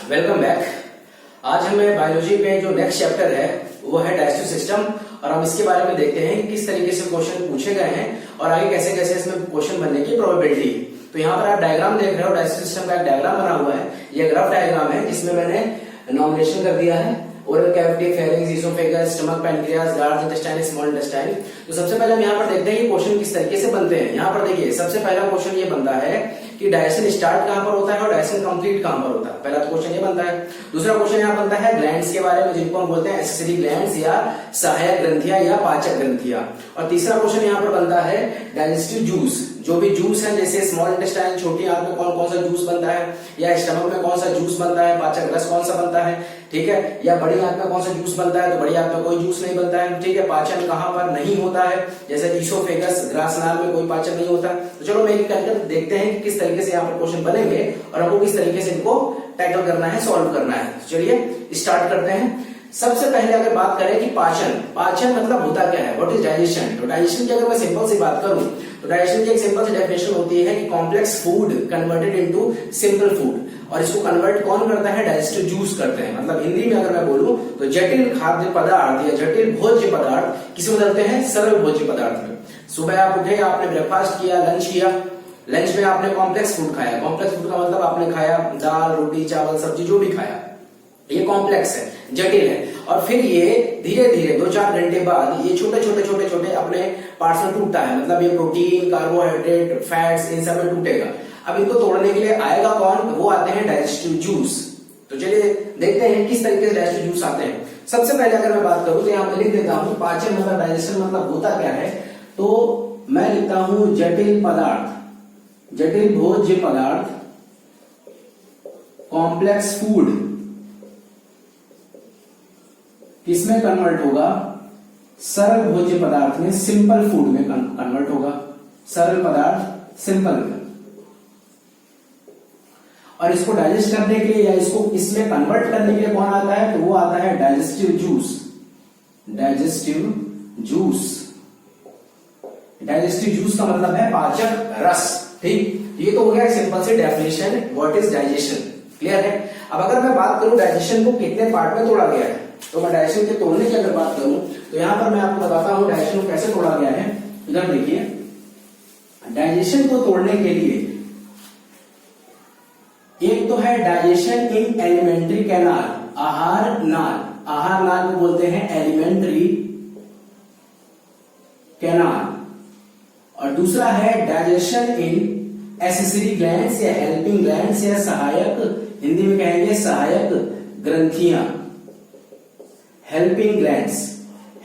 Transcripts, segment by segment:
Welcome back. आज हमें biology में जो नेक्स्ट चैप्टर है वो है डाइजेस्टिव सिस्टम और हम इसके बारे में देखते हैं कि किस तरीके से क्वेश्चन पूछे गए हैं और आगे कैसे कैसे इसमें क्वेश्चन बनने की प्रोबेबिलिटी। तो यहाँ पर आप डायग्राम देख रहे हो, डाइजेस्टिव सिस्टम का एक डायग्राम बना हुआ है। ये ग्राफ डायग्राम है जिसमें मैंने नॉमिनेशन कर दिया है oral cavity, pharynx, oesophagus, stomach, pancreas, large intestine, small intestine. तो सबसे पहले हम यहाँ पर देखते हैं कि क्वेश्चन किस तरीके से बनते हैं। यहाँ पर देखिए सबसे पहला क्वेश्चन ये बनता है कि डाइजेशन स्टार्ट कहां पर होता है और डाइजेशन कंप्लीट कहां पर होता है। पहला तो क्वेश्चन ये बनता है। दूसरा क्वेश्चन यहाँ बनता है ग्लैंड्स के बारे में, जिनको हम बोलते हैं एक्सेसरी ग्लैंड्स या सहायक ग्रंथियां या पाचक ग्रंथियां। और तीसरा क्वेश्चन यहाँ पर बनता है डाइजेस्टिव जूस, जो भी जूस है जैसे स्मॉल इंटेस्टाइन, छोटी आंत में कौन कौन सा जूस बनता है, या स्टमक में कौन सा जूस बनता है, पाचक रस कौन सा बनता है, ठीक है, या बड़ी आंत में कौन सा जूस बनता है, तो बड़ी आंत में कोई जूस नहीं बनता है, ठीक है। पाचन कहां पर नहीं होता है, जैसे इसोफेगस, ग्रासनाल में कोई पाचन नहीं होता। तो चलो मैं करके देखते हैं कि किस तरीके से यहाँ पर क्वेश्चन बनेंगे और हमको किस तरीके से इनको टैकल करना है, सॉल्व करना है। तो चलिए स्टार्ट करते हैं। सबसे पहले अगर बात करें कि पाचन मतलब होता क्या है, व्हाट इज डाइजेशन। तो डाइजेशन की अगर मैं सिंपल सी बात करूं तो डाइजेशन की एक सिंपल सी डेफिनेशन होती है कि complex food converted into simple food, और इसको कन्वर्ट कौन करता है, डाइजेस्टिव जूस करते हैं। मतलब हिंदी में अगर मैं बोलूं तो जटिल खाद्य पदार्थ या जटिल भोज्य पदार्थ किसे बदलते हैं, सरल भोज्य पदार्थ में। सुबह आप उठे, आपने ब्रेकफास्ट किया, लंच किया, लंच में आपने कॉम्प्लेक्स फूड खाया। कॉम्प्लेक्स फूड का मतलब आपने खाया दाल, रोटी, चावल, सब्जी जो भी खाया, ये कॉम्प्लेक्स है, जटिल है। और फिर ये धीरे धीरे 2-4 घंटे बाद ये छोटे छोटे अपने पार्ट्स में टूटता है। मतलब ये प्रोटीन, कार्बोहाइड्रेट, फैट्स, इन सब में टूटेगा। अब इनको तोड़ने के लिए आएगा कौन, वो आते हैं डाइजेस्टिव जूस। तो चलिए देखते हैं किस तरीके से डाइजेस्टिव जूस आते हैं। सबसे पहले अगर मैं बात करूं तो यहां पर लिख देता हूं पाचन मतलब डाइजेशन मतलब होता क्या है। तो मैं लिखता हूं जटिल पदार्थ, जटिल भोज्य पदार्थ, कॉम्प्लेक्स फूड किसमें कन्वर्ट होगा, सरल भोज्य पदार्थ में, सिंपल फूड में कन्वर्ट होगा। सरल पदार्थ सिंपल में, और इसको डाइजेस्ट करने के लिए या इसको इसमें कन्वर्ट करने के लिए कौन आता है, तो वो आता है digestive juice. Digestive juice, digestive juice का मतलब है पाचक रस। ठीक, ये तो हो गया सिंपल से definition what is digestion. Clear है। अब अगर मैं बात करूं डाइजेशन को कितने पार्ट में तोड़ा गया है, तो मैं डाइजेशन के तोड़ने की अगर बात करूं तो यहां पर मैं आपको बताता हूं डाइजेशन को कैसे तोड़ा गया है। इधर देखिए, डाइजेशन को तोड़ने के लिए एक तो है डाइजेशन इन एलिमेंट्री कैनाल, आहार नाल। आहार नाल को बोलते हैं एलिमेंट्री कैनाल। और दूसरा है डाइजेशन इन एक्सेसरी ग्लैंड्स या हेल्पिंग ग्लैंड्स या सहायक, हिंदी में कहेंगे सहायक ग्रंथियां, हेल्पिंग ग्लैंड्स।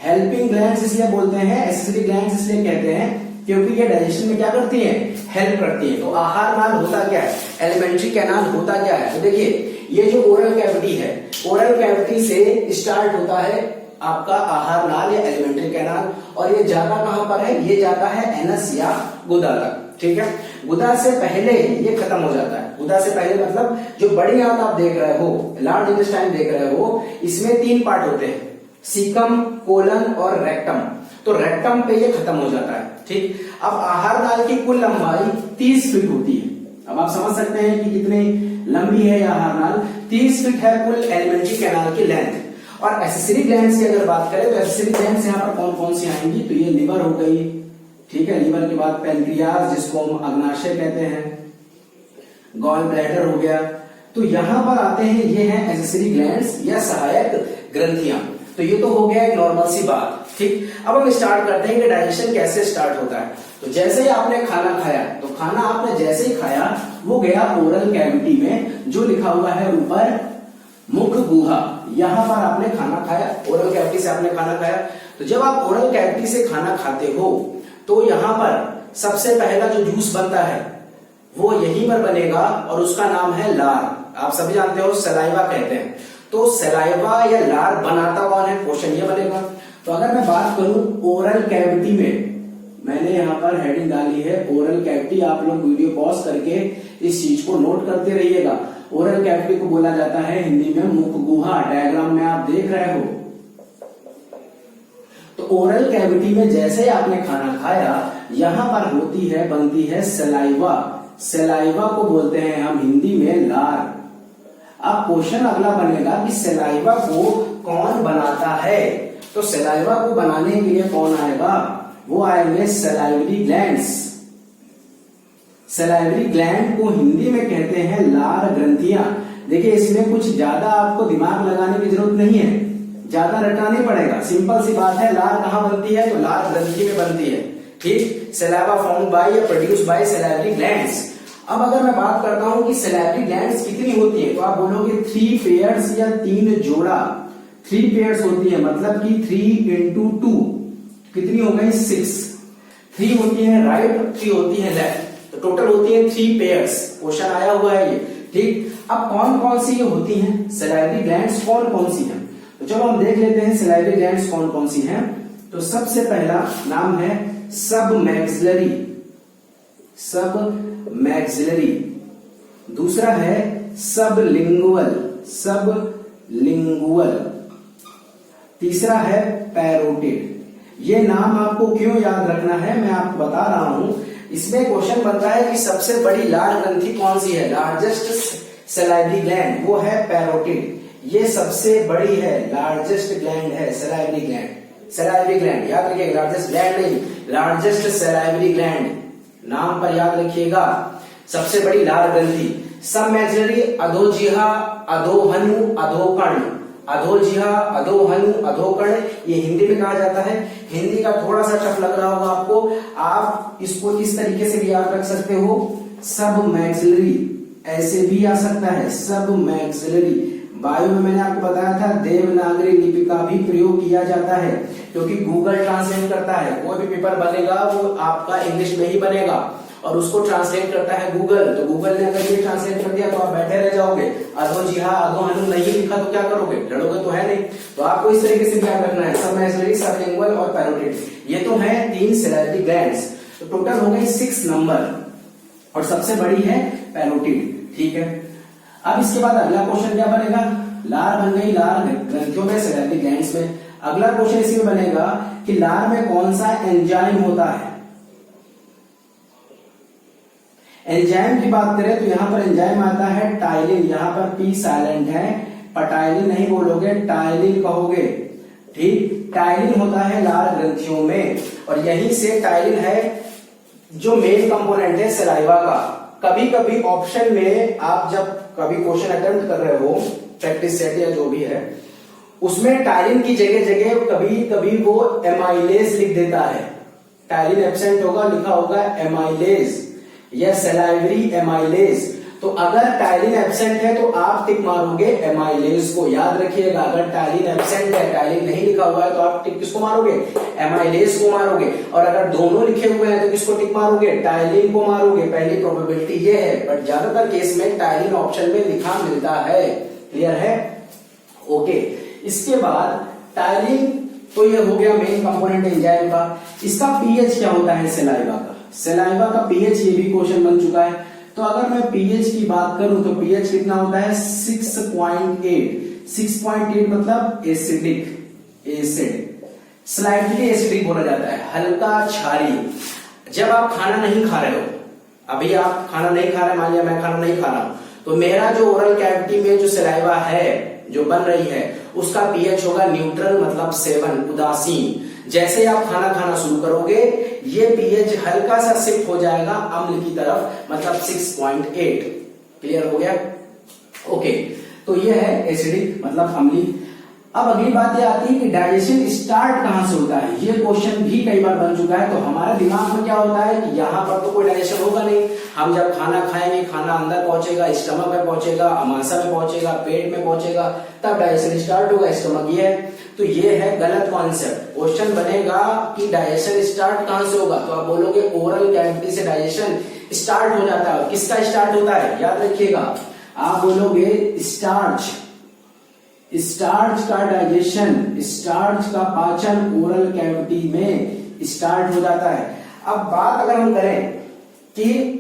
हेल्पिंग ग्लैंड्स इसलिए बोलते हैं, एक्सेसरी ग्लैंड्स इसलिए कहते हैं क्योंकि ये डाइजेशन में क्या करती हैं, हेल्प करती है। तो आहार नाल होता क्या है, एलिमेंट्री कैनाल होता क्या है। तो देखिए ये जो ओरल कैविटी है, ओरल कैविटी से स्टार्ट होता है आपका आहार नाल या एलिमेंट्री कैनाल, और ये जाता कहां पर है, ये जाता है एनस या गुदा तक। ठीक है, गुदा से पहले ये खत्म हो जाता है। गुदा से पहले मतलब जो बड़ी आंत आप देख रहे हो, लार्ज इंटेस्टाइन देख रहे हो, इसमें 3 पार्ट होते हैं, सीकम, कोलन और रेक्टम। तो रेक्टम पे ये खत्म हो जाता है। ठीक, अब आहार नाल की कुल लंबाई 30 फीट होती है। अब आप समझ सकते हैं कि कितनी लंबी है आहार नाल, 30 फीट है कुल एलिमेंट्री कैनाल की लेंथ। और एक्सेसरी ग्लैंड्स की अगर बात करें तो एक्सेसरी ग्लैंड्स यहाँ पर कौन कौन सी आएंगी, तो ये लिवर हो गई, ठीक है, लिवर के बाद पैनक्रियाज जिसको हम अग्नाशय कहते हैं, गॉल ब्लैडर हो गया। तो यहां पर आते हैं, ये हैं एक्सेसरी ग्लैंड्स या सहायक ग्रंथियां। तो ये तो हो गया एक नॉर्मल सी बात। ठीक, अब हम स्टार्ट करते हैं कि डाइजेशन कैसे स्टार्ट होता है। तो जैसे ही आपने खाना खाया, तो खाना आपने जैसे ही खाया वो गया ओरल कैविटी में, जो लिखा हुआ है ऊपर मुख गुहा। यहां पर आपने खाना खाया, ओरल कैविटी से आपने खाना खाया। तो जब आप ओरल कैविटी से खाना खाते हो तो यहां पर सबसे पहला जो जूस बनता है वो यहीं पर बनेगा और उसका नाम है लार। आप सभी जानते हो सलाइवा कहते हैं। तो सलाइवा या लार बनाता कौन है, क्वेश्चन ये बनेगा। तो अगर मैं बात करूं ओरल कैविटी में, मैंने यहां पर हेडिंग डाली है ओरल कैविटी। आप लोग वीडियो पॉज करके इस चीज को नोट करते रहिएगा। ओरल कैविटी को बोला जाता है हिंदी में मुख गुहा, डायग्राम में आप देख रहे हो। तो ओरल कैविटी में जैसे आपने खाना खाया, यहां पर होती है, बनती है सलाइवा। सलाइवा को बोलते हैं हम हिंदी में लार। अब क्वेश्चन अगला बनेगा कि सलाइवा को कौन बनाता है। तो सलाइवा को बनाने के लिए कौन आएगा, वो आएंगे सलाइवरी ग्लैंड्स। सलाइवरी ग्लैंड को हिंदी में कहते हैं लार ग्रंथियां। देखिए इसमें कुछ ज्यादा आपको दिमाग लगाने की जरूरत नहीं है, ज्यादा रटना नहीं पड़ेगा, सिंपल सी बात है। लार कहाँ बनती है, तो लार ग्रंथि में बनती है। ठीक, सलाइवा फॉर्म्ड बाय या प्रोड्यूस्ड बाय सलाइवरी ग्लैंड्स। अब अगर मैं बात करता हूं कि सलाइवरी ग्लैंड्स कितनी होती है, तो आप बोलोगे 3 पेयर्स या 3 जोड़ा। 3 पेयर्स होती है, मतलब कि 3 into 2 कितनी हो गई 6। 3 होती है राइट, 3 होती है लेफ्ट, तो टोटल होती है 3 पेयर्स। क्वेश्चन आया हुआ है ये। ठीक, अब कौन कौन सी ये होती हैं सलाइवरी ग्लैंड्स, कौन कौन सी हैं, तो चलो हम देख लेते हैं सलाइवरी ग्लैंड्स कौन कौन सी हैं। तो सबसे पहला नाम है सब मैक्सिलरी, सब मैक्सिलरी। दूसरा है सब लिंगुअल, सब लिंगुअल। तीसरा है पैरोटिड। ये नाम आपको क्यों याद रखना है मैं आपको बता रहा हूं। इसमें क्वेश्चन बनता है कि सबसे बड़ी लार ग्रंथि कौन सी है, लार्जेस्ट सलाइवरी ग्लैंड, वो है पैरोटिड। ये सबसे बड़ी है, लार्जेस्ट ग्लैंड है सलाइवरी ग्लैंड। सलाइवरी ग्लैंड याद रखिएगा, लार्जेस्ट ग्लैंड नहीं, लार्जेस्ट सलाइवरी ग्लैंड, नाम पर याद रखिएगा। सबसे बड़ी लार ग्रंथि। सब मैक्सिलरी अधोजिह्वा, अधोहनु, अधोकर्ण। अधोजिह्वा, अधोहनु, अधोकर्ण, ये हिंदी में कहा जाता है। हिंदी का थोड़ा सा टफ लग रहा होगा आपको, आप इसको इस तरीके से भी याद रख सकते हो, सब मैक्सिलरी, ऐसे भी आ सकता है सब मैक्सिलरी। बायो में मैंने आपको बताया था देवनागरी लिपि का भी प्रयोग किया जाता है, क्योंकि गूगल ट्रांसलेट करता है। कोई भी पेपर बनेगा वो आपका इंग्लिश में ही बनेगा और उसको ट्रांसलेट करता है गूगल। तो गूगल ने अगर ये ट्रांसलेट कर दिया तो आप बैठे रह जाओगे। अधोजिह्वा, अधोहनु नहीं लिखा तो क्या करोगे, लड़ोगे तो है नहीं। तो आपको इस तरीके से याद रखना है, सब मैक्सिलरी, सब लिंगुअल और पैरोटिड। ये तो है 3 सलाइवरी ग्लैंड्स। तो टोटल हो गई 6 नंबर, और सबसे बड़ी है पैरोटिड। ठीक है, अब इसके बाद अगला क्वेश्चन क्या बनेगा, लार बन गई, लार ग्रंथियों में सलाइवरी ग्लैंड्स में। अगला क्वेश्चन इसी में बनेगा कि लार में कौन सा एंजाइम होता है। एंजाइम की बात करें तो यहां पर एंजाइम आता है टाइलिन, यहां पर पी साइलेंट है, पटाइलिन नहीं बोलोगे, टाइलिन कहोगे। ठीक, टाइलिन होता है लार ग्रंथियों में, और यहीं से टाइलिन है जो मेन कंपोनेंट है सलाइवा का। कभी कभी ऑप्शन में आप जब कभी क्वेश्चन अटेम्प्ट कर रहे हो, प्रैक्टिस सेट या जो भी है, उसमें टाइलिन की जगह जगह कभी कभी वो एमाइलेज लिख देता है। टाइलिन एब्सेंट होगा, लिखा होगा एमाइलेज या सलाइवरी एमाइलेज। तो अगर टाइलिन एब्सेंट है तो आप टिक मारोगे एमाइलेज को, याद रखिएगा। अगर टाइलिन एब्सेंट है, टाइलिन नहीं लिखा हुआ है, तो आप टिक किसको मारोगे, एमाइलेज को मारोगे। और अगर दोनों लिखे हुए हैं तो किसको टिक मारोगे, टाइलिन को मारोगे। पहली प्रोबेबिलिटी ये है, बट ज्यादातर केस में टाइलिन ऑप्शन में लिखा मिलता है। क्लियर है, ओके। इसके बाद टाइलिन तो ये हो गया मेन कंपोनेंट एंजाइम का। इसका पीएच क्या होता है सलाइवा का, सलाइवा का पीएच, ये भी क्वेश्चन बन चुका है। तो अगर मैं पीएच की बात करूं तो पीएच कितना होता है 6.8। 6.8 मतलब एसिडिक, एसिड, स्लाइटली एसिडिक बोला जाता है, हल्का क्षारीय। जब आप खाना नहीं खा रहे हो, अभी आप खाना नहीं खा रहे, मान लिया मैं खाना नहीं खा रहा हूं, तो मेरा जो ओरल कैविटी में जो सलाइवा है जो बन रही है उसका पीएच होगा न्यूट्रल, मतलब 7, उदासीन। जैसे आप खाना खाना शुरू करोगे ये पीएच हल्का सा शिफ्ट हो जाएगा अम्ल की तरफ, मतलब 6.8। क्लियर हो गया, ओके। तो ये है एसिडिक मतलब अम्लीय। अब अगली बात ये आती है कि डाइजेशन स्टार्ट कहां से होता है। ये क्वेश्चन भी कई बार बन चुका है। तो हमारे दिमाग में क्या होता है कि यहाँ पर तो कोई डाइजेशन होगा नहीं, हम जब खाना खाएंगे खाना अंदर पहुंचेगा, स्टमक में पहुंचेगा, अमाशय में पहुंचेगा, पेट में पहुंचेगा, तब डाइजेशन स्टार्ट होगा। स्टमक ये है, तो ये है गलत कॉन्सेप्ट। क्वेश्चन बनेगा कि डाइजेशन स्टार्ट कहां से होगा, तो आप बोलोगे ओरल कैविटी से डाइजेशन स्टार्ट हो जाता है। किसका स्टार्ट होता है, याद रखिएगा, आप बोलोगे स्टार्च, स्टार्च का डाइजेशन, स्टार्च का पाचन ओरल कैविटी में स्टार्ट हो जाता है। अब बात अगर हम करें कि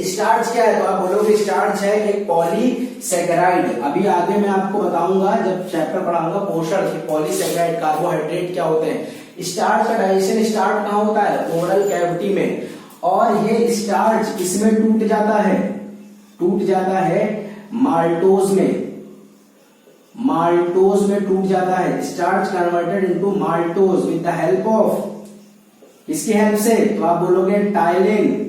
स्टार्च क्या है, तो आप बोलोगे स्टार्च है एक पॉलीसैकेराइड। अभी आगे मैं आपको बताऊंगा जब चैप्टर पढ़ाऊंगा पोषण कि पॉलीसैकेराइड कार्बोहाइड्रेट क्या होते हैं। स्टार्च का डाइजेशन स्टार्ट कहां होता है, ओरल कैविटी में, और ये स्टार्च इसमें टूट जाता है माल्टोज में। माल्टोज में टूट जाता है। Starch converted into maltose with the help of, इसकी हेल्प से, तो आप बोलोगे टाइलिन।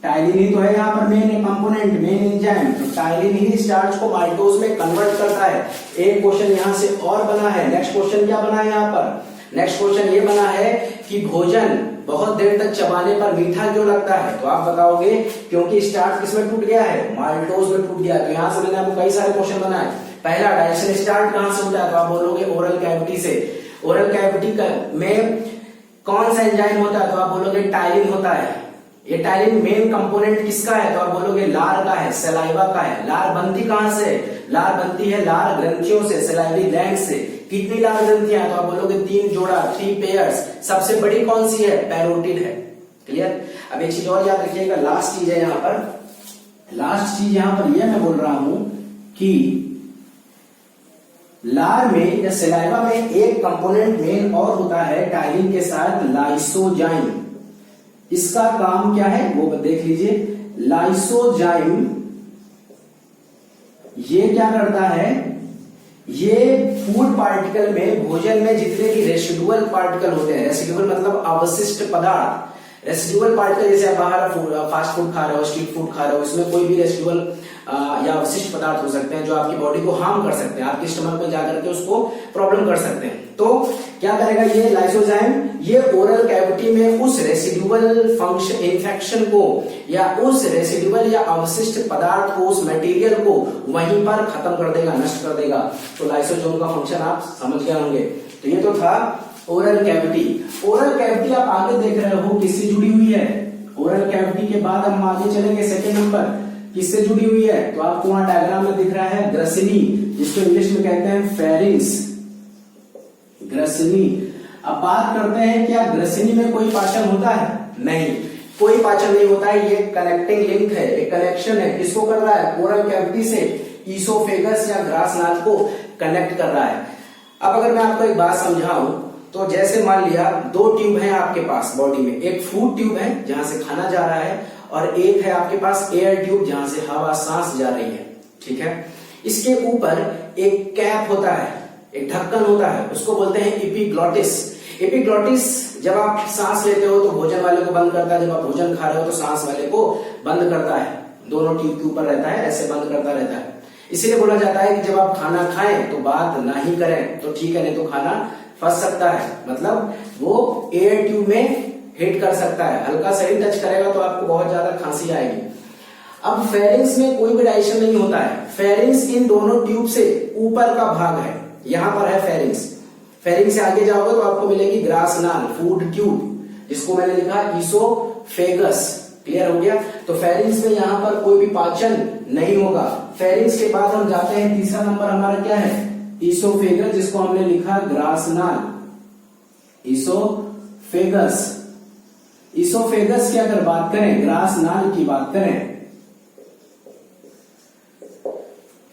टाइलिन ही तो है यहाँ पर मेन कंपोनेंट, मेन एंजाइम। तो टाइलिन ही स्टार्च को माल्टोज में कन्वर्ट करता है। एक क्वेश्चन यहाँ से और बना है। नेक्स्ट क्वेश्चन क्या बना है यहाँ पर? नेक्स्ट क्वेश्चन ये बना है कि भोजन बहुत देर तक चबाने पर मीठा क्यों लगता है? तो आप बताओगे क्योंकि स्टार्च किसमें टूट गया है? माल्टोज में टूट गया। तो यहाँ से मैंने आपको कई सारे क्वेश्चन बनाए। पहला, डाइजेशन स्टार्ट कहां से होता है? तो आप बोलोगे ओरल कैविटी से। ओरल कैविटी में कौन सा एंजाइम होता है? तो आप बोलोगे टाइलिन होता है। ये टाइलिन मेन कंपोनेंट किसका है? तो आप बोलोगे लार का है, सलाइवा का है। लार बनती कहां से? लार बनती है लार ग्रंथियों से, सलाइवी ग्लैंड से। कितनी लार ग्रंथियां? तो आप बोलोगे 3 जोड़ा, 3 पेयर्स। सबसे बड़ी कौन सी है? पैरोटिड है। क्लियर? अब एक चीज और याद रखिएगा, लास्ट चीज है यहाँ पर। लास्ट चीज यहाँ पर यह मैं बोल रहा हूं कि लार में या सलाइवा में एक कंपोनेंट मेन और होता है टाइलिन के साथ, लाइसोजाइम। इसका काम क्या है वो देख लीजिए। लाइसोजाइम ये क्या करता है? ये फूड पार्टिकल में, भोजन में जितने भी रेसिडुअल पार्टिकल होते हैं, रेसिडुअल मतलब अवशिष्ट पदार्थ, रेसिडुअल पार्टिकल, जैसे आप बाहर फास्ट फूड खा रहे हो, स्ट्रीट फूड खा रहे हो, इसमें कोई भी रेसिडुअल या अवशिष्ट पदार्थ हो सकते हैं जो आपकी बॉडी को हार्म कर सकते हैं, आपके स्टमक में जाकर के उसको प्रॉब्लम कर सकते हैं। तो क्या करेगा ये लाइसोजाइम? ये ओरल कैविटी में उस रेसिडुअल फंक्शन इन्फेक्शन को या उस रेसिडुअल या अवशिष्ट पदार्थ को, उस मटेरियल को वहीं पर खत्म कर देगा, नष्ट कर देगा। तो लाइसोजाइम का फंक्शन आप समझ गए होंगे। तो ये तो था ओरल कैविटी। ओरल कैविटी आप आगे देख रहे हो किससे जुड़ी हुई है? ओरल कैविटी के बाद हम आगे चलेंगे सेकेंड नंबर, किससे जुड़ी हुई है? तो आपको वहां डायग्राम में दिख रहा है ग्रसिनी, जिसको इंग्लिश में कहते हैं फेरिंग्स। ग्रसिनी। अब बात करते हैं क्या ग्रसिनी में कोई पाचन होता है? नहीं, कोई पाचन नहीं होता है। ये कनेक्टिंग लिंक है, एक कनेक्शन है। किसको कर रहा है? ओरल कैविटी से ईसोफेगस या ग्रास नाल को कनेक्ट कर रहा है। अब अगर मैं आपको एक बात समझाऊं, तो जैसे मान लिया 2 ट्यूब है आपके पास बॉडी में। एक फूड ट्यूब है जहां से खाना जा रहा है, और एक है आपके पास एयर ट्यूब जहां से हवा, सांस जा रही है। ठीक है? इसके ऊपर एक कैप होता है, एक ढक्कन होता है, उसको बोलते हैं एपिग्लॉटिस। एपिग्लॉटिस जब आप सांस लेते हो तो भोजन वाले को बंद करता है, जब आप भोजन खा रहे हो तो सांस वाले को बंद करता है। दोनों ट्यूब के ऊपर रहता है, ऐसे बंद करता रहता है। इसीलिए बोला जाता है कि जब आप खाना खाएं तो बात ना ही करें तो ठीक है, नहीं तो खाना फंस सकता है। मतलब वो एयर ट्यूब में हिट कर सकता है, हल्का सा ही टच करेगा तो आपको बहुत ज्यादा खांसी आएगी। अब फेरिंग्स में कोई भी डाइजेशन नहीं होता है। फेरिंग्स इन दोनों ट्यूब से ऊपर का भाग है, यहां पर है फेरिंग्स। फेरिंग्स से आगे जाओगे तो आपको मिलेगी ग्रास नाल, फूड ट्यूब, जिसको मैंने लिखा ईसोफेगस। क्लियर हो गया? तो फेरिंग्स में यहां पर कोई भी पाचन नहीं होगा। फेरिंग्स के बाद हम जाते हैं, तीसरा नंबर हमारा क्या है? ईसोफेगस, जिसको हमने लिखा ग्रास नाल, ईसोफेगस। ईसोफेगस की अगर बात करें, ग्रास नाल की बात करें,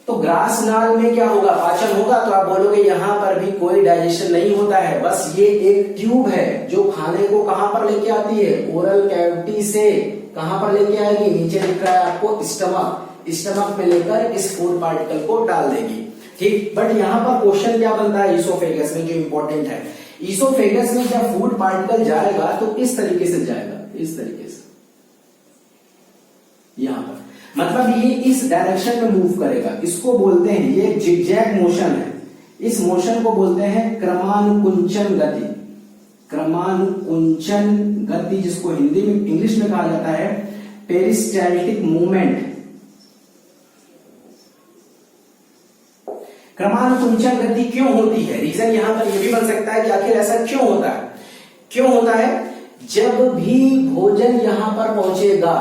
तो ग्रास नाल में क्या होगा? पाचन होगा। तो आप बोलोगे यहां पर भी कोई डाइजेशन नहीं होता है, बस ये एक ट्यूब है जो खाने को कहां पर लेके आती है? ओरल कैविटी से कहां पर लेके आएगी? नीचे दिख रहा है आपको स्टमक, स्टमक में लेकर इस फूड पार्टिकल को डाल देगी। ठीक, बट यहां पर क्वेश्चन क्या बनता है ईसोफेगस में, जो इंपॉर्टेंट है, ईसोफेगस में जब फूड पार्टिकल जाएगा तो इस तरीके से जाएगा, इस तरीके से, यहां पर, मतलब ये इस डायरेक्शन में मूव करेगा। इसको बोलते हैं, ये जिगजैग मोशन है, इस मोशन को बोलते हैं क्रमानुकुंचन गति। क्रमानुकुंचन गति, जिसको हिंदी में, इंग्लिश में कहा जाता है पेरिस्टाल्टिक मूवमेंट। क्रमानुकुंचन गति क्यों होती है? रीजन यहां पर यह भी बन सकता है कि आखिर ऐसा क्यों होता है। क्यों होता है? जब भी भोजन यहां पर पहुंचेगा,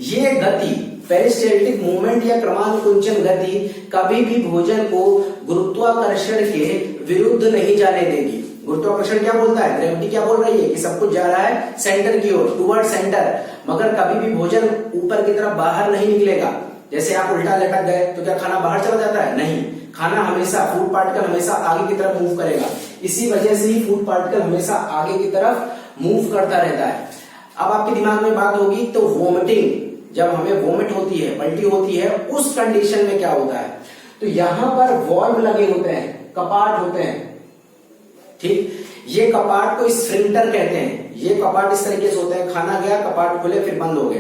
ये गति पेरिस्टाल्टिक मूवमेंट या क्रमानुकुंचन गति कभी भी भोजन को गुरुत्वाकर्षण के विरुद्ध नहीं जाने देगी। गुरुत्वाकर्षण क्या बोलता है? ग्रेविटी क्या बोल रही है कि सब कुछ जा रहा है सेंटर की ओर, टुवर्ड सेंटर, मगर कभी भी भोजन ऊपर की तरफ बाहर नहीं निकलेगा। जैसे आप उल्टा लटक गए तो क्या खाना बाहर चला जाता है? नहीं, खाना हमेशा, फूड पार्टिकल हमेशा आगे की तरफ मूव करेगा। इसी वजह से ही फूड पार्टिकल हमेशा आगे की तरफ मूव करता रहता है। अब आपके दिमाग में बात होगी, तो वोमिटिंग, जब हमें वोमिट होती है, पलटी होती है, उस कंडीशन में क्या होता है? तो यहां पर वॉल्व लगे होते हैं, कपाट होते हैं, ठीक। ये कपाट को स्फिंक्टर कहते हैं। ये कपाट इस तरीके से होते हैं, खाना गया, कपाट खुले, फिर बंद हो गए।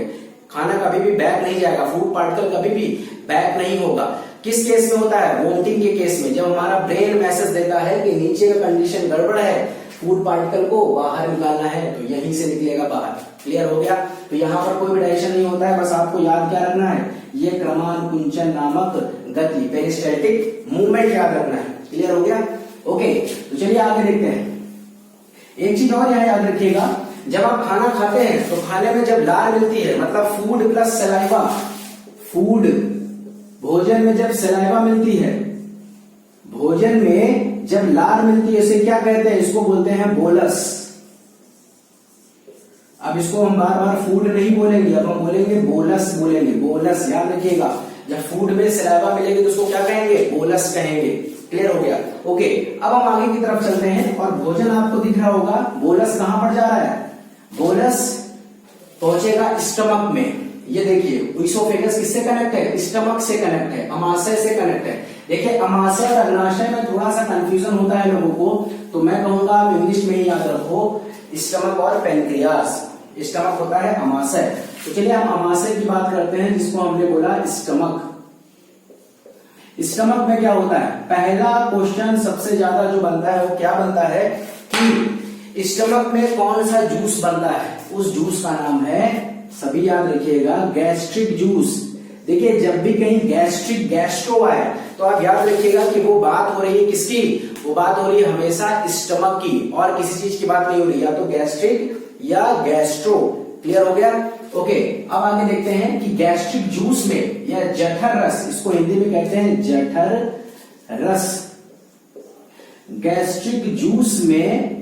खाना कभी भी बैक नहीं जाएगा, फूड पार्टिकल कभी भी बैक नहीं होगा। किस केस में होता है? वोमिटिंग के केस में, जब हमारा ब्रेन मैसेज देता है कि नीचे का कंडीशन गड़बड़ है, फूड पार्टिकल को बाहर निकालना है, तो यहीं से निकलेगा बाहर। क्लियर हो गया? तो यहाँ पर कोई भी डायरेक्शन नहीं होता है, बस आपको याद क्या रखना है? ये क्रमानुकुंचन नामक गति, पेरिस्टैल्टिक मूवमेंट याद रखना है। क्लियर हो गया? ओके, तो चलिए आगे देखते हैं। एक चीज और यहाँ याद रखिएगा, जब आप खाना खाते हैं तो खाने में जब लार मिलती है, मतलब फूड प्लस सलाइवा, फूड भोजन में जब सलाइवा मिलती है, भोजन में जब लार मिलती है, इसे क्या कहते हैं? इसको बोलते हैं बोलस। अब इसको हम बार बार फूड नहीं बोलेंगे, अब हम बोलेंगे बोलस, बोलेंगे बोलस। याद रखिएगा, जब फूड में सलाइवा मिलेगी तो उसको क्या कहेंगे? बोलस कहेंगे। क्लियर हो गया? ओके, अब हम आगे की तरफ चलते हैं और भोजन आपको दिख रहा होगा। बोलस कहां पर जा रहा है? बोलस पहुंचेगा स्टमक में। ये देखिए, इसोफेगस किससे कनेक्ट है? स्टमक से कनेक्ट है, अमाशय से कनेक्ट है। देखिए, अमाशय और अग्नाशय में थोड़ा सा कंफ्यूजन होता है लोगों को, तो मैं कहूंगा आप इंग्लिश में ही याद रखो, स्टमक और पेनक्रियास। स्टमक होता है अमाशय। तो चलिए हम अमाशय की बात करते हैं, जिसको हमने बोला स्टमक। स्टमक में क्या होता है? पहला क्वेश्चन सबसे ज्यादा जो बनता है वो क्या बनता है कि स्टमक में कौन सा जूस बनता है? उस जूस का नाम है, सभी याद रखिएगा, गैस्ट्रिक जूस। देखिए, जब भी कहीं गैस्ट्रिक, गैस्ट्रो आए तो आप याद रखिएगा कि वो बात हो रही है किसकी? वो बात हो रही है हमेशा स्टमक की, और किसी चीज की बात नहीं हो रही, या तो गैस्ट्रिक या गैस्ट्रो। क्लियर हो गया? ओके, अब आगे देखते हैं कि गैस्ट्रिक जूस में या जठर रस, इसको हिंदी में कहते हैं जठर रस। गैस्ट्रिक जूस में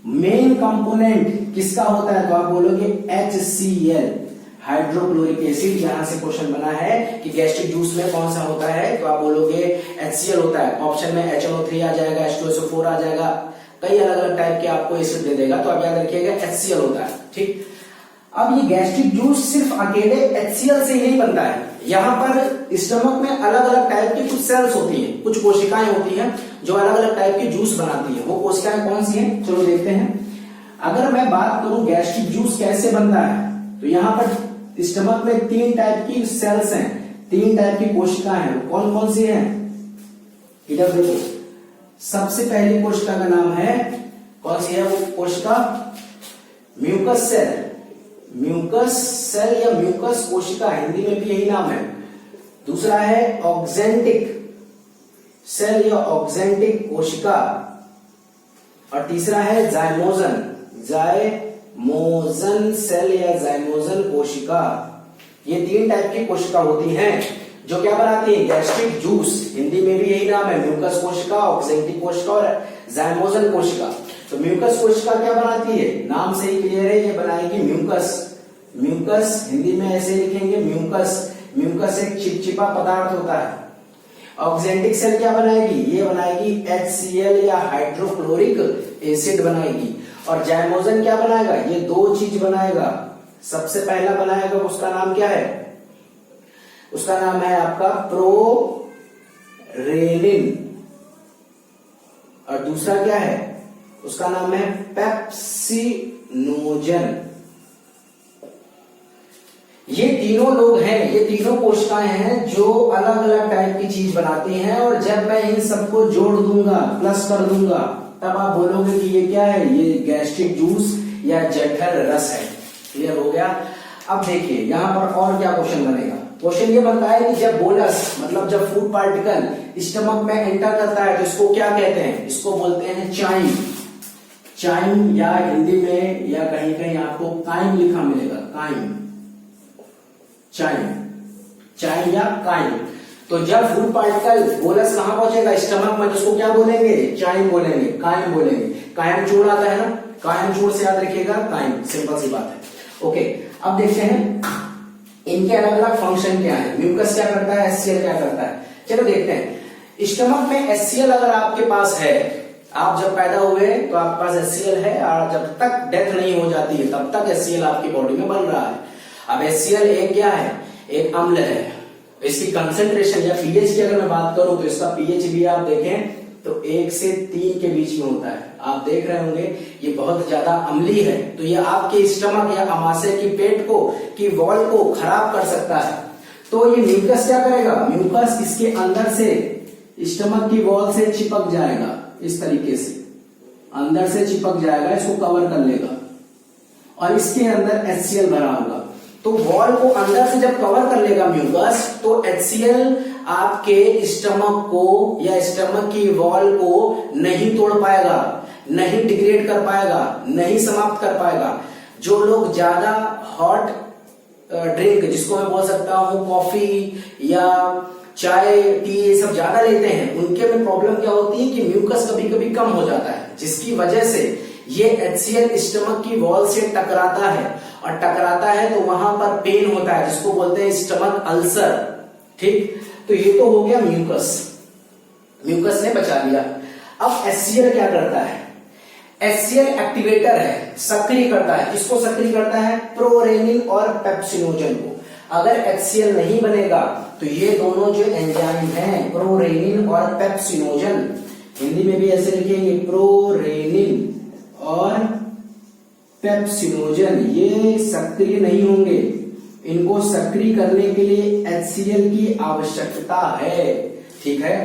मेन कंपोनेंट किसका होता है? तो आप बोलोगे HCl, हाइड्रोक्लोरिक एसिड। यहां से क्वेश्चन बना है कि गैस्ट्रिक जूस में कौन सा होता है, तो आप बोलोगे HCl होता है। ऑप्शन में HNO3 आ जाएगा, H2SO4 आ जाएगा, कई अलग अलग टाइप के आपको एसिड दे देगा, तो आप याद रखिएगा HCl होता है। ठीक, अब ये गैस्ट्रिक जूस सिर्फ अकेले HCl से ही नहीं बनता है। यहाँ पर स्टमक में अलग अलग टाइप की कुछ सेल्स होती हैं, कुछ कोशिकाएं होती हैं जो अलग अलग टाइप की जूस बनाती है। वो कोशिकाएं कौन सी हैं? चलो देखते हैं। अगर मैं बात करूं गैस्ट्रिक जूस कैसे बनता है, तो यहाँ पर स्टमक में 3 टाइप की सेल्स हैं, 3 टाइप की कोशिकाएं हैं। कौन कौन सी हैं? इधर देखो, सबसे पहली कोशिका का नाम है, कौन सी है वो कोशिका? Mucus cell. म्यूकस सेल या म्यूकस कोशिका, हिंदी में भी यही नाम है। दूसरा है ऑक्जेंटिक सेल या ऑक्जेंटिक कोशिका, और तीसरा है जाइमोजन, जाइमोजन सेल या जाइमोजन कोशिका। ये 3 टाइप की कोशिका होती हैं जो क्या बनाती है? Gastric juice. हिंदी में भी यही नाम है, म्यूकस कोशिका, ऑक्जेंटिक कोशिका और जाइमोजन कोशिका। तो म्यूकस कोशिका क्या बनाती है? नाम से ही क्लियर है, ये बनाएगी म्यूकस। म्यूकस हिंदी में ऐसे लिखेंगे म्यूकस। म्यूकस एक चिपचिपा पदार्थ होता है। ऑक्जेंटिक सेल क्या बनाएगी? ये बनाएगी HCl या हाइड्रोक्लोरिक एसिड बनाएगी। और जाइमोजन क्या बनाएगा? ये 2 चीज बनाएगा। सबसे पहला बनाएगा, उसका नाम क्या है? उसका नाम है आपका प्रोरेनिन, और दूसरा क्या है? उसका नाम है पेप्सिनोजन। ये तीनों लोग हैं, ये तीनों कोशिकाएं हैं जो अलग अलग टाइप की चीज बनाती हैं, और जब मैं इन सबको जोड़ दूंगा, प्लस कर दूंगा, तब आप बोलोगे कि ये क्या है? ये गैस्ट्रिक जूस या जठर रस है। क्लियर हो गया? अब देखिए यहां पर और क्या क्वेश्चन बनेगा। क्वेश्चन ये बनता है कि जब बोलस, मतलब जब फूड पार्टिकल स्टमक में एंटर करता है तो इसको क्या कहते हैं? इसको बोलते हैं चाइम। चाइम, या हिंदी में या कहीं कहीं आपको काइम लिखा मिलेगा, काइम, चाइम, चाइम या काइम। तो जब फूड पार्टिकल बोलस कहां पहुंचेगा? स्टमक में, जिसको क्या बोलेंगे? चाइम बोलेंगे, काइम बोलेंगे। कायम चूड़ आता है ना, कायम चूड़ से याद रखिएगा, काइम। सिंपल सी बात है। ओके, अब देखते हैं इनके अलग अलग फंक्शन क्या है। म्यूकस क्या करता है? HCl क्या करता है? चलो देखते हैं। स्टमक में HCl अगर आपके पास है, आप जब पैदा हुए तो आपके पास HCl है, और जब तक डेथ नहीं हो जाती है तब तक HCl आपकी बॉडी में बन रहा है। अब HCl एक क्या है? एक अम्ल है, इसकी कंसेंट्रेशन या पीएच की अगर मैं बात करूं तो इसका पीएच भी आप देखें तो 1 से 3 के बीच में होता है। आप देख रहे होंगे ये बहुत ज्यादा अम्लीय है, तो ये आपके स्टमक या आमाशय की पेट को की वॉल को खराब कर सकता है। तो ये म्यूकस क्या करेगा, म्यूकस इसके अंदर से स्टमक की वॉल से चिपक जाएगा, इस तरीके से अंदर से चिपक जाएगा, इसको कवर कर लेगा और इसके अंदर HCl भरा होगा। तो वॉल को अंदर से जब कवर कर लेगा म्यूकस, तो HCl आपके स्टमक को या स्टमक की वॉल को नहीं तोड़ पाएगा, नहीं डिग्रेड कर पाएगा, नहीं समाप्त कर पाएगा। जो लोग ज्यादा हॉट ड्रिंक, जिसको मैं बोल सकता हूं कॉफी या चाय टी ये सब ज्यादा लेते हैं, उनके में प्रॉब्लम क्या होती है कि म्यूकस कभी कभी कम हो जाता है, जिसकी वजह से ये HCl स्टमक की वॉल से टकराता है और टकराता है तो वहां पर पेन होता है, जिसको बोलते हैं स्टमक अल्सर। ठीक, तो ये तो हो गया म्यूकस, म्यूकस ने बचा लिया। अब HCl क्या करता है, HCl एक्टिवेटर है, सक्रिय करता है। किसको सक्रिय करता है, प्रोरेनिन और पेप्सिनोजन को। अगर HCl नहीं बनेगा तो ये दोनों जो एंजाइम हैं, प्रोरेनिन और पेप्सिनोजन, हिंदी में भी ऐसे लिखेंगे प्रोरेनिन और पेप्सिनोजन, ये सक्रिय नहीं होंगे। इनको सक्रिय करने के लिए HCl की आवश्यकता है। ठीक है,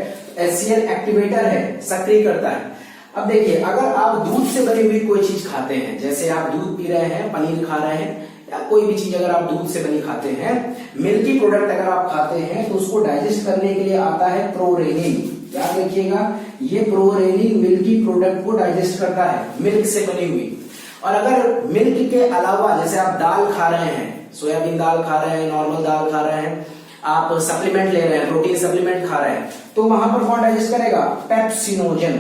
HCl एक्टिवेटर है, सक्रिय करता है। अब देखिए, अगर आप दूध से बनी हुई कोई चीज खाते हैं, जैसे आप दूध पी रहे हैं, पनीर खा रहे हैं या कोई भी चीज अगर आप दूध से बनी खाते हैं, मिल्की प्रोडक्ट अगर आप खाते हैं, तो उसको डाइजेस्ट करने के लिए आता है प्रोरेनिन। याद रखिएगा, ये प्रोरेनिन मिल्की प्रोडक्ट को डाइजेस्ट करता है, मिल्क से बनी हुई। और अगर मिल्क के अलावा जैसे आप दाल खा रहे हैं, सोयाबीन दाल खा रहे हैं, नॉर्मल दाल खा रहे हैं, आप सप्लीमेंट ले रहे हैं, प्रोटीन सप्लीमेंट खा रहे हैं, तो वहां पर कौन डाइजेस्ट करेगा, पेप्सिनोजन।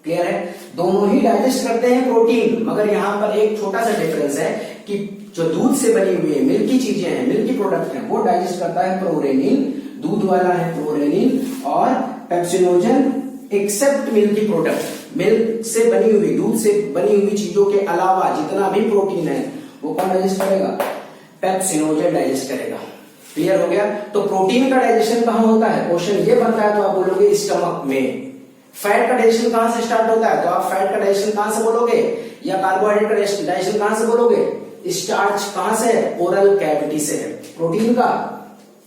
क्लियर है, दोनों ही डाइजेस्ट करते हैं प्रोटीन, मगर यहां पर एक छोटा सा डिफरेंस है कि जो दूध से बनी हुई है, मिल्की चीजें हैं, मिल्की प्रोडक्ट हैं, वो डाइजेस्ट करता है प्रोरेनिन, दूध वाला है प्रोरेनिन, और pepsinogen except milky product, milk से बनी हुई, दूध से बनी हुई चीजों के अलावा जितना भी प्रोटीन है वो कौन डाइजेस्ट करेगा, पेप्सिनोजन डाइजेस्ट करेगा। क्लियर हो गया। तो प्रोटीन का डाइजेशन कहां होता है, क्वेश्चन ये बनता है तो आप बोलोगे स्टमक में। फैट का डाइजेशन कहां से स्टार्ट होता है, तो आप फैट का डाइजेशन कहां से बोलोगे, या कार्बोहाइड्रेट का डाइजेशन कहां से बोलोगे, स्टार्च कहां से है, ओरल कैविटी से है, प्रोटीन का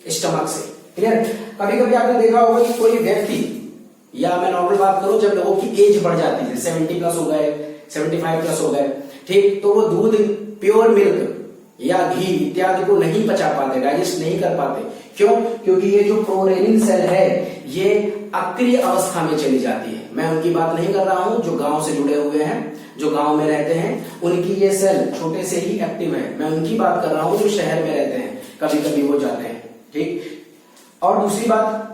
स्टमक से। क्लियर। कभी कभी आपने देखा होगा कि कोई व्यक्ति, या मैं नॉर्मल बात करूं, जब लोगों की एज बढ़ जाती है, 70 प्लस हो गए, 75 प्लस हो गए, ठीक, तो वो दूध, प्योर मिल्क या घी इत्यादि को नहीं पचा पाते, डाइजेस्ट नहीं कर पाते। क्यों, क्योंकि ये जो प्रोरेनिन सेल है ये अक्रिय अवस्था में चली जाती है। मैं उनकी बात नहीं कर रहा हूं जो गांव से जुड़े हुए हैं, जो गांव में रहते हैं, उनकी ये सेल छोटे से ही एक्टिव है। मैं उनकी बात कर रहा हूं जो शहर में रहते हैं, कभी कभी वो जाते हैं। ठीक। और दूसरी बात,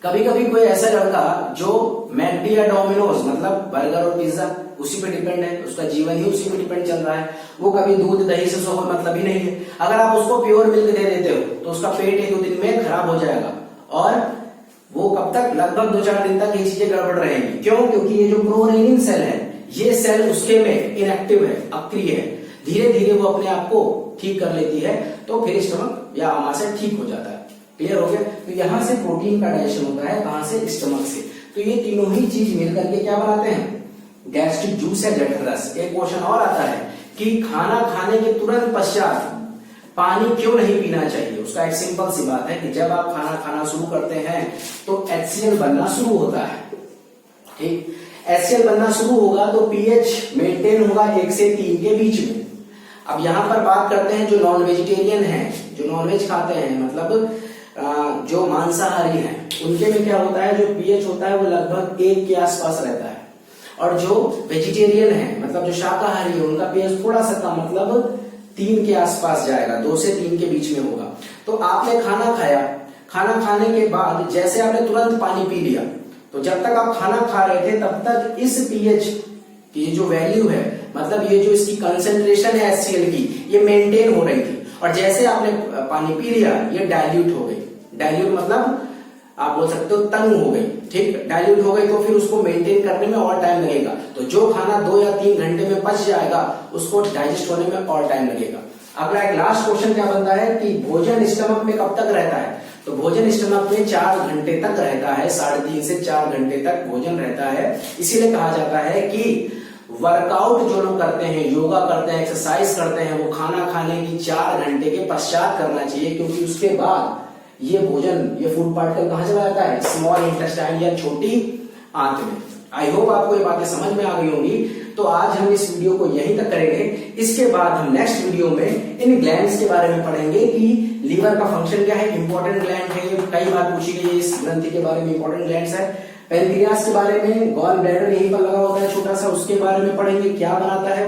कभी कभी कोई ऐसा लड़का जो मैकडी या डोमिनोज, मतलब बर्गर और पिज्जा, उसी पे डिपेंड है, उसका जीवन ही उसी पे डिपेंड चल रहा है, वो कभी दूध दही से सोकर मतलब ही नहीं है। अगर आप उसको प्योर मिल्क दे देते हो तो उसका पेट 1-2 दिन में खराब हो जाएगा, और वो कब तक, लगभग 2-4 दिन तक ये चीजें गड़बड़ रहेंगी। क्यों, क्योंकि ये जो प्रोरेनिन सेल है, ये सेल उसके में इनएक्टिव है, अक्रिय है। धीरे धीरे वो अपने आप को ठीक कर लेती है, तो फिर स्टमक या आमाशय ठीक हो जाता है। क्लियर हो गया। तो यहां से प्रोटीन का डाइजेशन होता है, कहां से, स्टमक से। तो ये तीनों ही चीज मिलकर के क्या बनाते हैं, गैस्ट्रिक जूस या जठर रस। एक क्वेश्चन और आता है कि खाना खाने के तुरंत पश्चात पानी क्यों नहीं पीना चाहिए। उसका एक सिंपल सी बात है कि जब आप खाना खाना शुरू करते हैं तो HCl बनना शुरू होता है। ठीक, HCl बनना शुरू होगा तो पीएच मेंटेन होगा 1 से 3 के बीच में। अब यहां पर बात करते हैं जो नॉन वेजिटेरियन है, जो नॉनवेज खाते हैं, मतलब जो मांसाहारी हैं, उनके में क्या होता है, जो पीएच होता है वो लगभग 1 के आसपास रहता है। और जो वेजिटेरियन है, मतलब जो शाकाहारी है, उनका पीएच थोड़ा सा कम, मतलब 3 के आसपास जाएगा, 2 से 3 के बीच में होगा। तो आपने खाना खाया, खाना खाने के बाद जैसे आपने तुरंत पानी पी लिया, तो जब तक आप खाना खा रहे थे तब तक इस पीएच की जो वैल्यू है, मतलब ये जो इसकी कंसेंट्रेशन है HCl की, ये मेंटेन हो रही थी। और जैसे आपने पानी पी लिया, ये डाइल्यूट हो गई। डाइल्यूट मतलब आप बोल सकते हो तनु हो गई। ठीक, डाइल्यूट हो गई तो फिर उसको मेंटेन करने में और टाइम लगेगा। तो जो खाना 2 या 3 घंटे में पच जाएगा, उसको डाइजेस्ट होने में और टाइम लगेगा। अगला एक लास्ट क्वेश्चन क्या बनता है कि भोजन स्टमक में कब तक रहता है। तो भोजन स्टमक में 4 घंटे तक रहता है, 3.5 से 4 घंटे तक भोजन रहता है। इसीलिए कहा जाता है कि वर्कआउट जो लोग करते हैं, योगा करते हैं, एक्सरसाइज करते हैं, वो खाना खाने की 4 घंटे के पश्चात करना चाहिए, क्योंकि उसके बाद ये भोजन, ये फूड पार्टिकल कहां चला जाता है? स्मॉल इंटेस्टाइन या छोटी आंत में। आई होप आपको ये बातें समझ में आ गई होंगी। तो आज हम इस वीडियो को यहीं तक करेंगे। इसके बाद हम नेक्स्ट वीडियो में इन ग्लैंड्स के बारे में पढ़ेंगे कि लीवर का फंक्शन क्या है, इंपॉर्टेंट ग्लैंड है, कई बार पूछी गई इस ग्रंथि के बारे में, इंपॉर्टेंट ग्लैंड्स है। पेनक्रियास के बारे में, गॉल ब्लैडर यहीं पर लगा होता है छोटा सा, उसके बारे में पढ़ेंगे क्या बनाता है।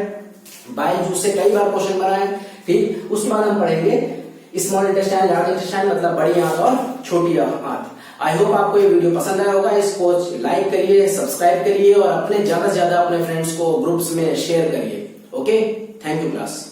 बाइल जूस से कई बार क्वेश्चन बना है, ठीक। उसके बाद हम पढ़ेंगे स्मॉल इंटेस्टाइन, लार्ज इंटेस्टाइन, मतलब बड़ी आंत और छोटी आंत। आई होप आपको ये वीडियो पसंद आया होगा। इसको लाइक करिए, सब्सक्राइब करिए और अपने ज्यादा से ज्यादा अपने फ्रेंड्स को ग्रुप्स में शेयर करिए। Okay, thank you class.